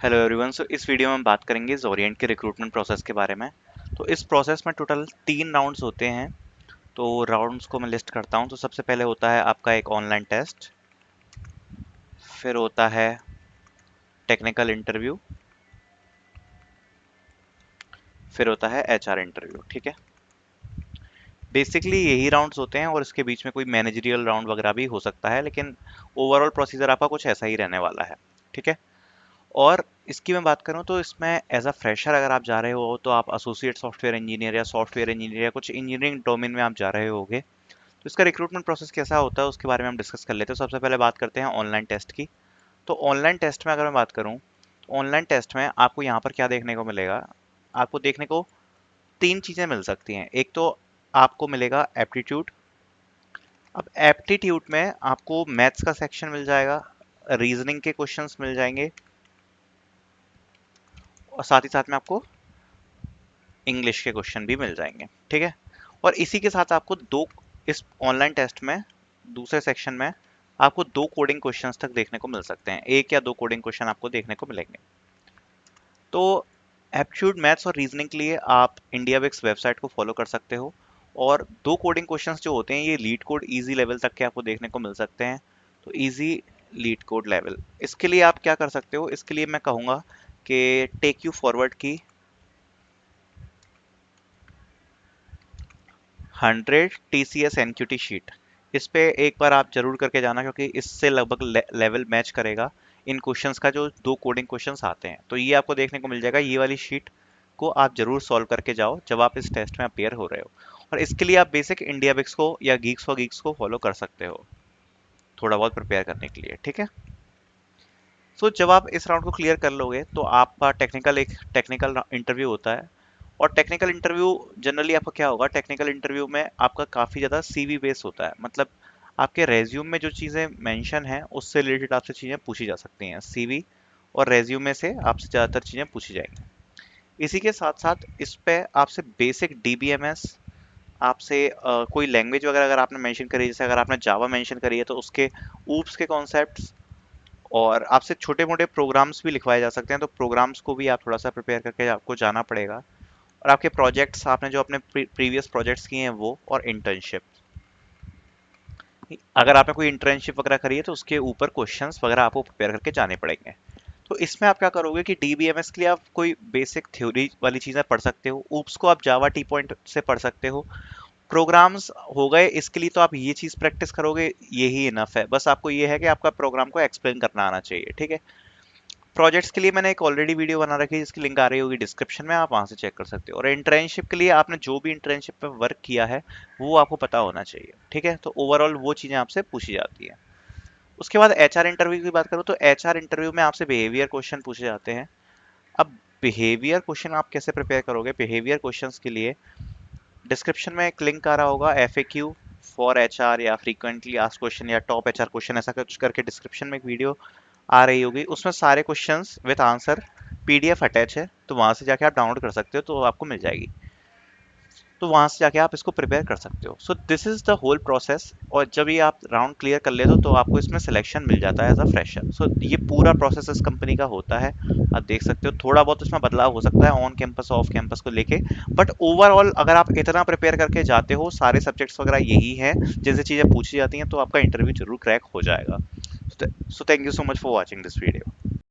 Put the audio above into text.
Hello everyone. सो इस video में हम बात करेंगे ज़ोरिएंट के रिक्रूटमेंट प्रोसेस के बारे में। तो इस प्रोसेस में टोटल 3 राउंड्स होते हैं। तो राउंड्स को मैं लिस्ट करता हूँ। तो सबसे पहले होता है आपका एक ऑनलाइन टेस्ट, फिर होता है टेक्निकल इंटरव्यू, फिर होता है एचआर इंटरव्यू। ठीक है, बेसिकली यही राउंड्स होते हैं और इसके बीच में कोई मैनेजरियल राउंड वगैरह भी हो सकता है, लेकिन ओवरऑल प्रोसीजर आपका कुछ ऐसा ही रहने वाला है। ठीक है, और इसकी मैं बात करूं तो इसमें एज अ फ्रेशर अगर आप जा रहे हो तो आप एसोसिएट सॉफ्टवेयर इंजीनियर या सॉफ्टवेयर इंजीनियर या कुछ इंजीनियरिंग डोमेन में आप जा रहे होगे। तो इसका रिक्रूटमेंट प्रोसेस कैसा होता है उसके बारे में हम डिस्कस कर लेते हैं। सबसे पहले बात करते हैं ऑनलाइन टेस्ट की। तो ऑनलाइन टेस्ट में अगर मैं बात करूं तो ऑनलाइन टेस्ट में आपको यहाँ पर क्या देखने को मिलेगा। आपको देखने को 3 चीज़ें मिल सकती हैं। एक तो आपको मिलेगा एप्टीट्यूड। अब एप्टीट्यूड में आपको मैथ्स का सेक्शन मिल जाएगा, रीजनिंग के क्वेश्चंस मिल जाएंगे और साथ ही साथ में आपको इंग्लिश के क्वेश्चन भी मिल जाएंगे। ठीक है, और इसी के साथ आपको दो, इस ऑनलाइन टेस्ट में दूसरे सेक्शन में आपको 2 कोडिंग क्वेश्चंस तक देखने को मिल सकते हैं। 1 या 2 कोडिंग क्वेश्चन आपको देखने को मिलेंगे। तो एप्टीट्यूड, मैथ्स और रीजनिंग के लिए आप इंडिया विक्स वेबसाइट को फॉलो कर सकते हो। और 2 कोडिंग क्वेश्चंस जो होते हैं ये लीड कोड इजी लेवल तक के आपको देखने को मिल सकते हैं। तो इजी लीड कोड लेवल, इसके लिए आप क्या कर सकते हो, इसके लिए मैं कहूँगा कि टेक यू फॉरवर्ड की 100 TCS NQT शीट, इस पे एक बार आप जरूर करके जाना, क्योंकि इससे लगभग लेवल मैच करेगा इन क्वेश्चंस का जो 2 कोडिंग क्वेश्चंस आते हैं। तो ये आपको देखने को मिल जाएगा। ये वाली शीट को आप जरूर सॉल्व करके जाओ जब आप इस टेस्ट में अपेयर हो रहे हो। और इसके लिए आप बेसिक इंडिया बिक्स को या गीक्स फॉर गीक्स को फॉलो कर सकते हो थोड़ा बहुत प्रिपेयर करने के लिए। ठीक है, सो जब आप इस राउंड को क्लियर कर लोगे तो आपका एक टेक्निकल इंटरव्यू होता है। और टेक्निकल इंटरव्यू जनरली आपका क्या होगा, टेक्निकल इंटरव्यू में आपका काफ़ी ज़्यादा सीवी बेस होता है। मतलब आपके रेज्यूम में जो चीज़ें मेंशन हैं उससे रिलेटेड आपसे चीज़ें पूछी जा सकती हैं। सीवी और रेज्यूमे से आपसे ज़्यादातर चीज़ें पूछी जाएंगी। इसी के साथ साथ इस पे आपसे बेसिक डीबीएमएस, आपसे कोई लैंग्वेज वगैरह अगर आपने मेंशन करी है, जैसे अगर आपने जावा मेंशन करी है तो उसके ऊप्स के कॉन्सेप्ट्स, और आपसे छोटे मोटे प्रोग्राम्स भी लिखवाए जा सकते हैं। तो प्रोग्राम्स को भी आप थोड़ा सा प्रिपेयर करके आपको जाना पड़ेगा। और आपके प्रोजेक्ट्स, आपने जो अपने प्रीवियस प्रोजेक्ट्स किए हैं वो, और इंटर्नशिप, अगर आपने कोई इंटर्नशिप वगैरह करी है तो उसके ऊपर क्वेश्चंस वगैरह आपको प्रिपेयर करके जाने पड़ेंगे। तो इसमें आप क्या करोगे कि डीबीएमएस के लिए आप कोई बेसिक थ्योरी वाली चीज़ें पढ़ सकते हो। ऊप्स को आप जावा टी पॉइंट से पढ़ सकते हो। प्रोग्राम्स हो गए, इसके लिए तो आप ये चीज़ प्रैक्टिस करोगे, यही इनफ है। बस आपको ये है कि आपका प्रोग्राम को एक्सप्लेन करना आना चाहिए। ठीक है, प्रोजेक्ट्स के लिए मैंने एक ऑलरेडी वीडियो बना रखी है जिसकी लिंक आ रही होगी डिस्क्रिप्शन में, आप वहां से चेक कर सकते हो। और इंटर्नशिप के लिए आपने जो भी इंटर्नशिप पे वर्क किया है वो आपको पता होना चाहिए। ठीक है, तो ओवरऑल वो चीज़ें आपसे पूछी जाती हैं। उसके बाद एचआर इंटरव्यू की बात करूँ तो एचआर इंटरव्यू में आपसे बिहेवियर क्वेश्चन पूछे जाते हैं। अब बिहेवियर क्वेश्चन आप कैसे प्रिपेयर करोगे, बिहेवियर क्वेश्चंस के लिए डिस्क्रिप्शन में एक लिंक आ रहा होगा, एफएक्यू फॉर एचआर या फ्रीक्वेंटली आस्क्ड क्वेश्चन या टॉप एचआर क्वेश्चन, ऐसा कुछ करके डिस्क्रिप्शन में एक वीडियो आ रही होगी। उसमें सारे questions with answer PDF attach है, तो वहां से जाके आप डाउनलोड कर सकते हो, तो आपको मिल जाएगी। तो वहां से जाके आप इसको प्रिपेयर कर सकते हो। So this is the whole process. और जब ये आप राउंड क्लियर कर लेते हो तो आपको इसमें सिलेक्शन मिल जाता है एज अ फ्रेशर। सो ये पूरा प्रोसेस इस कंपनी का होता है। आप देख सकते हो थोड़ा बहुत इसमें बदलाव हो सकता है ऑन कैंपस ऑफ कैंपस को लेके, बट ओवरऑल अगर आप इतना प्रिपेयर करके जाते हो, सारे सब्जेक्ट्स वगैरह यही हैं जिनसे चीज़ें पूछी जाती हैं, तो आपका इंटरव्यू जरूर क्रैक हो जाएगा। So thank you so much for watching this video.